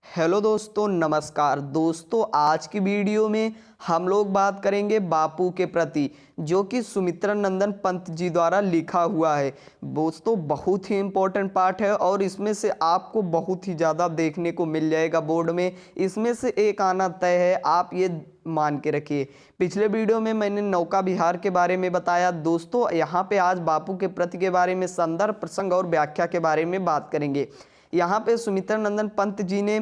Hello दोस्तों, नमस्कार दोस्तों। आज की वीडियो में हम लोग बात करेंगे बापू के प्रति, जो कि सुमित्रानंदन पंत जी द्वारा लिखा हुआ है। दोस्तों बहुत ही इम्पोर्टेंट पार्ट है और इसमें से आपको बहुत ही ज़्यादा देखने को मिल जाएगा बोर्ड में। इसमें से एक आना तय है, आप ये मान के रखिए। पिछले वीडियो में मैंने नौका विहार के बारे में बताया दोस्तों। यहाँ पे आज बापू के प्रति के बारे में संदर्भ, प्रसंग और व्याख्या के बारे में बात करेंगे। यहाँ पे सुमित्रानंदन पंत जी ने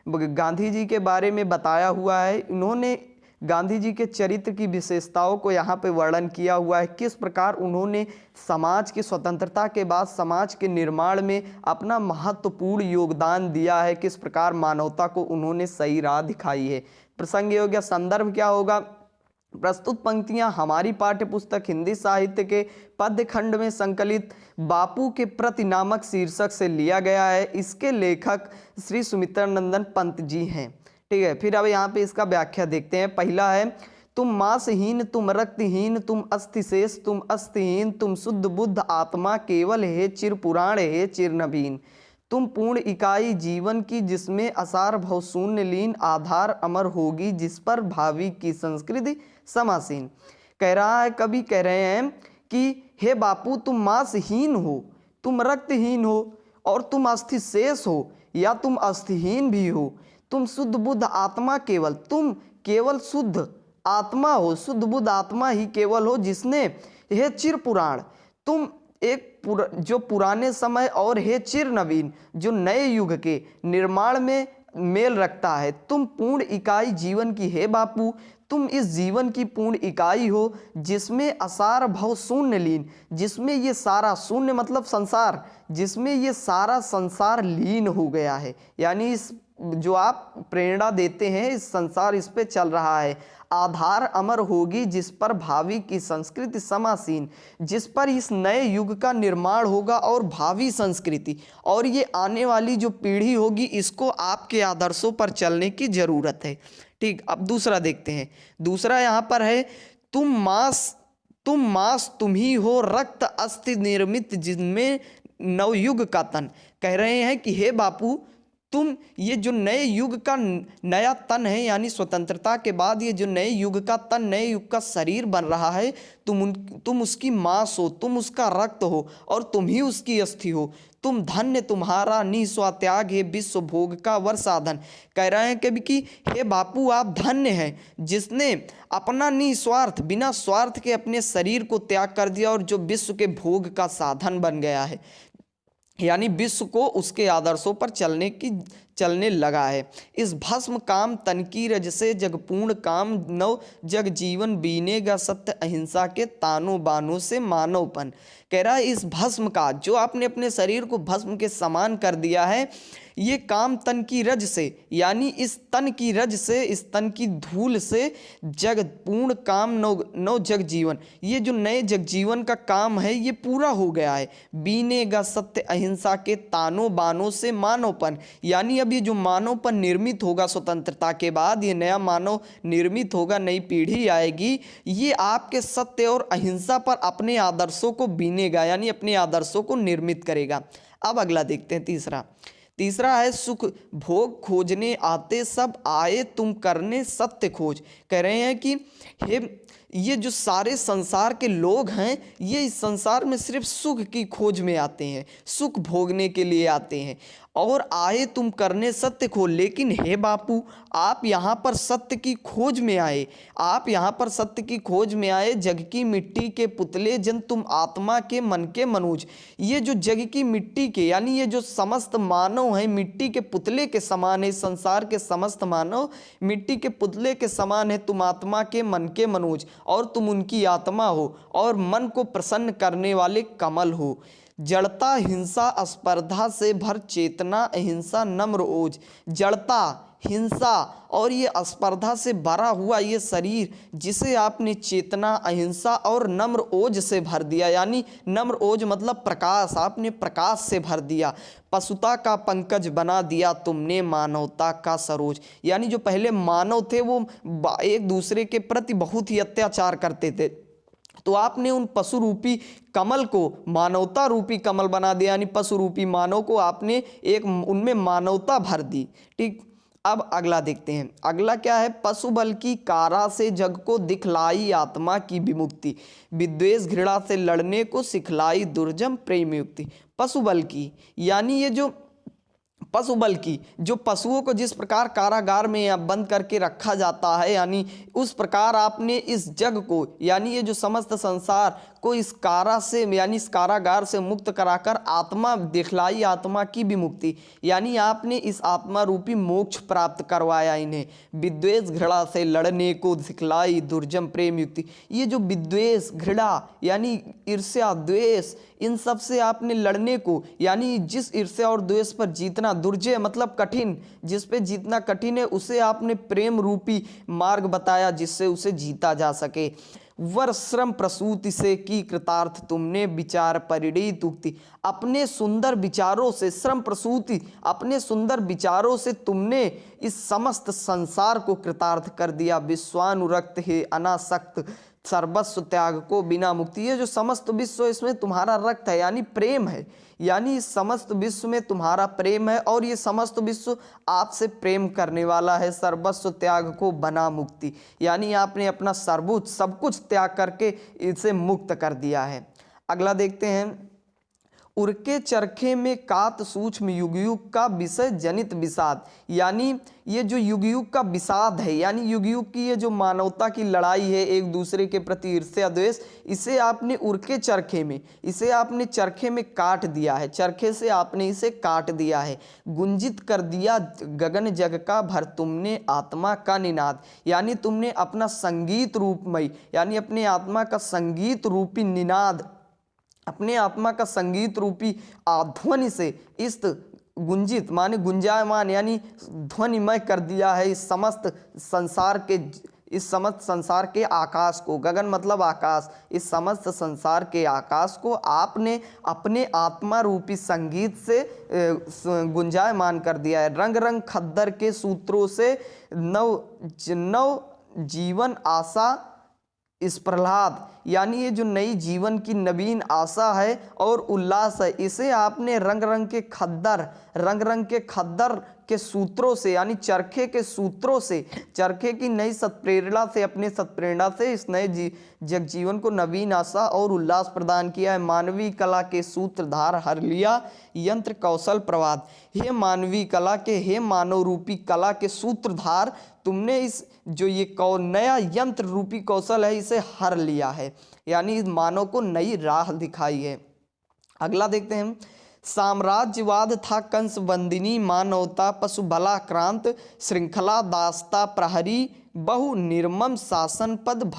गांधी जी के बारे में बताया हुआ है। इन्होंने गांधी जी के चरित्र की विशेषताओं को यहाँ पे वर्णन किया हुआ है, किस प्रकार उन्होंने समाज की स्वतंत्रता के बाद समाज के निर्माण में अपना महत्वपूर्ण योगदान दिया है, किस प्रकार मानवता को उन्होंने सही राह दिखाई है। प्रसंग हो गया, संदर्भ क्या होगा। प्रस्तुत पंक्तियां हमारी पाठ्य पुस्तक हिंदी साहित्य के पद्य खंड में संकलित बापू के प्रति नामक शीर्षक से लिया गया है। इसके लेखक श्री सुमित्रानंदन पंत जी हैं। ठीक है, फिर अब यहाँ पे इसका व्याख्या देखते हैं। पहला है, तुम मांसहीन, तुम रक्तहीन, तुम अस्थिशेष, तुम अस्थिहीन, तुम शुद्ध बुद्ध आत्मा केवल है, चिर पुराण है, चिर नवीन। तुम पूर्ण इकाई जीवन की, जिसमें असार भव शून्य लीन, आधार अमर होगी, जिस पर भावी की संस्कृति समासीन। कह रहा है, कवि कह रहे हैं कि हे बापू, तुम मांसहीन हो, तुम रक्तहीन हो और तुम अस्थिशेष हो या तुम अस्थिहीन भी हो। तुम शुद्ध बुद्ध आत्मा केवल, तुम केवल शुद्ध आत्मा हो, शुद्ध बुद्ध आत्मा ही केवल हो, जिसने हे चिर पुराण, तुम एक जो पुराने समय, और हे चिर नवीन, जो नए युग के निर्माण में मेल रखता है। तुम पूर्ण इकाई जीवन की, हे बापू तुम इस जीवन की पूर्ण इकाई हो, जिसमें असार भव शून्य लीन, जिसमें ये सारा, शून्य मतलब संसार, जिसमें ये सारा संसार लीन हो गया है। यानी इस जो आप प्रेरणा देते हैं, इस संसार इस पे चल रहा है। आधार अमर होगी, जिस पर भावी की संस्कृति समासीन, जिस पर इस नए युग का निर्माण होगा और भावी संस्कृति और ये आने वाली जो पीढ़ी होगी, इसको आपके आदर्शों पर चलने की जरूरत है। ठीक, अब दूसरा देखते हैं। दूसरा यहाँ पर है, तुम मांस तुम ही हो, रक्त अस्थि निर्मित, जिनमें नवयुग का तन। कह रहे हैं कि हे बापू, तुम ये जो नए युग का नया तन है, यानी स्वतंत्रता के बाद ये जो नए युग का तन, नए युग का शरीर बन रहा है, तुम उसकी मांस हो, तुम उसका रक्त हो और तुम ही उसकी अस्थि हो। तुम धन्य तुम्हारा निस्वात्याग है, विश्व भोग का वर साधन। कह रहे हैं कभी कि हे बापू, आप धन्य हैं, जिसने अपना निस्वार्थ, बिना स्वार्थ के अपने शरीर को त्याग कर दिया और जो विश्व के भोग का साधन बन गया है, यानी विश्व को उसके आदर्शों पर चलने लगा है। इस भस्म काम तन की रज से, जग पूर्ण काम नव जग जीवन बीनेगा, सत्य अहिंसा के तानों बानों से मानवपन। कह रहा है, इस भस्म का, जो आपने अपने शरीर को भस्म के समान कर दिया है, ये काम तन की रज से, यानी इस तन की रज से, इस तन की धूल से जग पूर्ण काम नव जग जीवन, ये जो नए जग जीवन का काम है, ये पूरा हो गया है। बीनेगा सत्य अहिंसा के तानों बानों से मानवपन, यानी अब ये जो मानवपन निर्मित होगा स्वतंत्रता के बाद, ये नया मानव निर्मित होगा, नई पीढ़ी आएगी, ये आपके सत्य और अहिंसा पर अपने आदर्शों को बीनेगा, यानी अपने आदर्शों को निर्मित करेगा। अब अगला देखते हैं, तीसरा है, सुख भोग खोजने आते सब आए, तुम करने सत्य खोज। कह रहे हैं कि हे, ये जो सारे संसार के लोग हैं, ये इस संसार में सिर्फ सुख की खोज में आते हैं, सुख भोगने के लिए आते हैं, और आए तुम करने सत्य खोज। लेकिन हे बापू, आप यहाँ पर सत्य की खोज में आए, आप यहाँ पर सत्य की खोज में आए। जग की मिट्टी के पुतले जन, तुम आत्मा के मन के मनुज। ये जो जग की मिट्टी के, यानी ये जो समस्त मानव हैं, मिट्टी के पुतले के समान है। संसार के समस्त मानव मिट्टी के पुतले के समान है। तुम आत्मा के मन के मनुज, और तुम उनकी आत्मा हो, और मन को प्रसन्न करने वाले कमल हो। जड़ता हिंसा स्पर्धा से भर, चेतना अहिंसा नम्र ओज। जड़ता, हिंसा और ये स्पर्धा से भरा हुआ ये शरीर, जिसे आपने चेतना, अहिंसा और नम्र ओज से भर दिया, यानी नम्र ओज मतलब प्रकाश, आपने प्रकाश से भर दिया। पशुता का पंकज बना दिया तुमने, मानवता का सरोज। यानी जो पहले मानव थे, वो एक दूसरे के प्रति बहुत ही अत्याचार करते थे, तो आपने उन पशु रूपी कमल को मानवता रूपी कमल बना दिया, यानी पशु रूपी मानव को आपने एक उनमें मानवता भर दी। ठीक, अब अगला देखते हैं, अगला क्या है, पशु बल की कारा से जग को दिखलाई आत्मा की विमुक्ति, विद्वेष घृणा से लड़ने को सिखलाई दुर्जम प्रेम युक्ति। पशु बल की यानी ये जो पशु बल की, जो पशुओं को जिस प्रकार कारागार में या बंद करके रखा जाता है, यानी उस प्रकार आपने इस जग को, यानी ये जो समस्त संसार को इस कारा से, यानी इस कारागार से मुक्त कराकर आत्मा दिखलाई, आत्मा की विमुक्ति, यानी आपने इस आत्मा रूपी मोक्ष प्राप्त करवाया इन्हें। विद्वेष घृणा से लड़ने को सिखलाई दुर्जम प्रेम युक्ति, ये जो विद्वेष घृणा यानी ईर्ष्या द्वेष, इन सब से आपने लड़ने को, यानी जिस ईर्ष्या और द्वेष पर जीतना, दुर्जय मतलब कठिन, जिस पे जीतना कठिन है, उसे आपने प्रेम रूपी मार्ग बताया जिससे उसे जीता जा सके। वर श्रम प्रसूति से की कृतार्थ तुमने विचार परिणीत उक्ति, अपने सुंदर विचारों से, श्रम प्रसूति अपने सुंदर विचारों से तुमने इस समस्त संसार को कृतार्थ कर दिया। विश्वानुरक्त है अनासक्त सर्वस्व त्याग को बिना मुक्ति, ये जो समस्त विश्व इसमें तुम्हारा रक्त है यानी प्रेम है, यानी इस समस्त विश्व में तुम्हारा प्रेम है और ये समस्त विश्व आपसे प्रेम करने वाला है। सर्वस्व त्याग को बना मुक्ति, यानी आपने अपना सर्वोच्च सब कुछ त्याग करके इसे मुक्त कर दिया है। अगला देखते हैं, उरके चरखे में कात सूक्ष्म युग युग का विषय जनित विषाद, यानी ये जो युग युग का विषाद है, यानी युग युग की ये जो मानवता की लड़ाई है, एक दूसरे के प्रति ईर्ष्या द्वेष, इसे आपने उरके चरखे में, इसे आपने चरखे में काट दिया है, चरखे से आपने इसे काट दिया है। गुंजित कर दिया गगन जग का भर तुमने आत्मा का निनाद, यानी तुमने अपना संगीत रूपमय, यानी अपने आत्मा का संगीत रूपी निनाद, अपने आत्मा का संगीत रूपी ध्वनि से इस गुंजित माने गुंजायमान यानी ध्वनिमय कर दिया है इस समस्त संसार के, इस समस्त संसार के आकाश को। गगन मतलब आकाश, इस समस्त संसार के आकाश को आपने अपने आत्मा रूपी संगीत से गुंजायमान कर दिया है। रंग रंग खद्दर के सूत्रों से नव जीवन आशा इस प्रहलाद, यानी ये जो नई जीवन की नवीन आशा है और उल्लास है, इसे आपने रंग रंग के खद्दर के सूत्रों से, यानी चरखे के सूत्रों से, चरखे की नई सत्प्रेरणा से, अपने सत्प्रेरणा से इस नए जग जीवन को नवीन आशा और उल्लास प्रदान किया है। मानवीय कला के सूत्रधार हर लिया यंत्र कौशल प्रवाद, हे मानवीय कला के, हे मानव रूपी कला के सूत्रधार, तुमने इस जो ये नया यंत्र रूपी कौशल है इसे हर लिया है, यानी इस मानव को नई राह दिखाई है। अगला देखते हैं, साम्राज्यवाद था कंस बंदिनी मानवता पशु बलाक्रांत श्रृंखला दास्ता प्रहरी बहु निर्मम शासन पद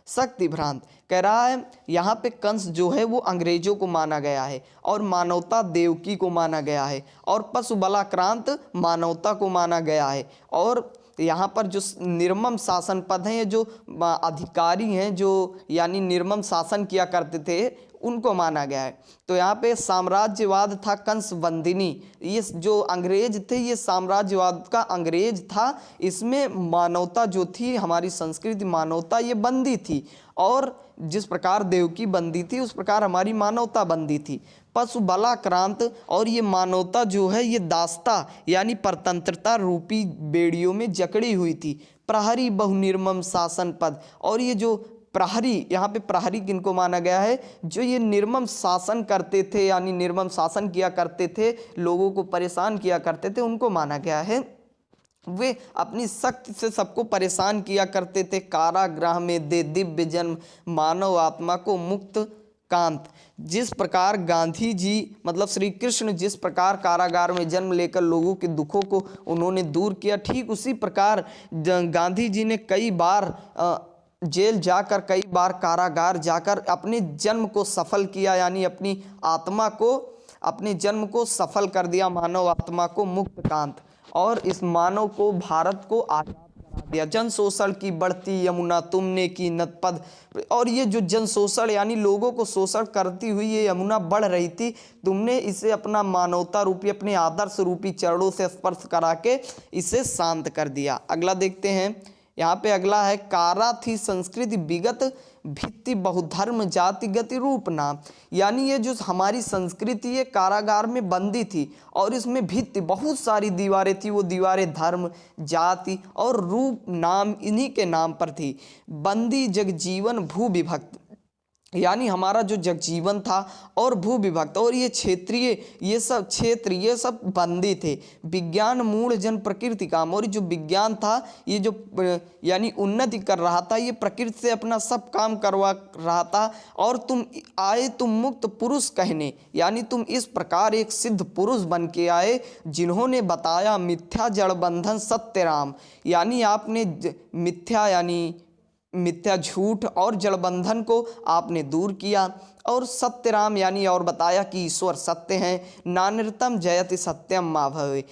शक्ति भ्रांत। कह रहा है यहाँ पे कंस जो है वो अंग्रेजों को माना गया है और मानवता देवकी को माना गया है और पशु बलाक्रांत मानवता को माना गया है। और यहाँ पर जो निर्मम शासन पद हैं, ये जो अधिकारी हैं जो यानी निर्मम शासन किया करते थे उनको माना गया है। तो यहाँ पे साम्राज्यवाद था कंस बंदिनी, ये जो अंग्रेज थे ये साम्राज्यवाद का अंग्रेज था, इसमें मानवता जो थी, हमारी संस्कृति मानवता ये बंदी थी और जिस प्रकार देवकी बंदी थी उस प्रकार हमारी मानवता बंदी थी। पशु बलाक्रांत, और ये मानवता जो है ये दास्ता यानी परतंत्रता रूपी बेड़ियों में जकड़ी हुई थी। प्रहरी बहुनिर्मम शासन पद, और ये जो प्रहरी, यहाँ पे प्रहरी किनको माना गया है, जो ये निर्मम शासन करते थे यानी निर्मम शासन किया करते थे, लोगों को परेशान किया करते थे, उनको माना गया है। वे अपनी शक्ति से सबको परेशान किया करते थे। कारागृह में दे दिव्य जन्म मानव आत्मा को मुक्त कांत, जिस प्रकार गांधी जी मतलब श्री कृष्ण जिस प्रकार कारागार में जन्म लेकर लोगों के दुखों को उन्होंने दूर किया, ठीक उसी प्रकार गांधी जी ने कई बार जेल जाकर, कई बार कारागार जाकर अपने जन्म को सफल किया, यानी अपनी आत्मा को, अपने जन्म को सफल कर दिया, मानव आत्मा को मुक्त कांत, और इस मानव को, भारत को आजाद करा दिया। जन शोषण की बढ़ती यमुना तुमने की नतपद, और ये जो जन शोषण यानी लोगों को शोषण करती हुई ये यमुना बढ़ रही थी, तुमने इसे अपना मानवता रूपी, अपने आदर्श रूपी चरणों से स्पर्श करा के इसे शांत कर दिया। अगला देखते हैं, यहाँ पे अगला है कारा थी संस्कृति विगत भित्ति बहुधर्म जाति गति रूप नाम। यानी ये जो हमारी संस्कृति ये कारागार में बंदी थी और इसमें भित्ति बहुत सारी दीवारें थी, वो दीवारें धर्म जाति और रूप नाम इन्हीं के नाम पर थी। बंदी जगजीवन भू विभक्त, यानी हमारा जो जगजीवन था और भू विभक्त और ये क्षेत्रीय ये सब क्षेत्र ये सब बंदी थे। विज्ञान मूढ़ जन प्रकृति काम, और जो विज्ञान था ये जो यानी उन्नति कर रहा था, ये प्रकृति से अपना सब काम करवा रहा था। और तुम आए तुम मुक्त पुरुष कहने, यानी तुम इस प्रकार एक सिद्ध पुरुष बन के आए जिन्होंने बताया मिथ्या जड़ बंधन सत्य राम। यानी आपने मिथ्या यानी मिथ्या झूठ और जड़बंधन को आपने दूर किया, और सत्य राम यानी और बताया कि ईश्वर सत्य हैं। नानृतम जयति सत्यम मा भवे,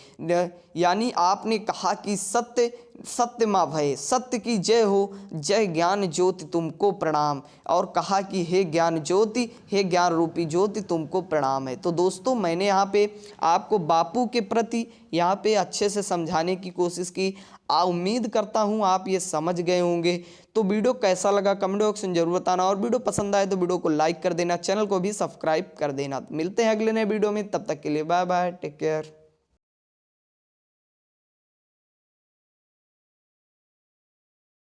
यानी आपने कहा कि सत्य सत्य मा भय, सत्य की जय हो, जय ज्ञान ज्योति तुमको प्रणाम। और कहा कि हे ज्ञान ज्योति, हे ज्ञान रूपी ज्योति तुमको प्रणाम है। तो दोस्तों मैंने यहाँ पे आपको बापू के प्रति यहाँ पे अच्छे से समझाने की कोशिश की। उम्मीद करता हूँ आप ये समझ गए होंगे। तो वीडियो कैसा लगा कमेंट बॉक्स में जरूर बताना, और वीडियो पसंद आए तो वीडियो को लाइक कर देना, चैनल को भी सब्सक्राइब कर देना। मिलते हैं अगले नए वीडियो में, तब तक के लिए बाय बाय, टेक केयर।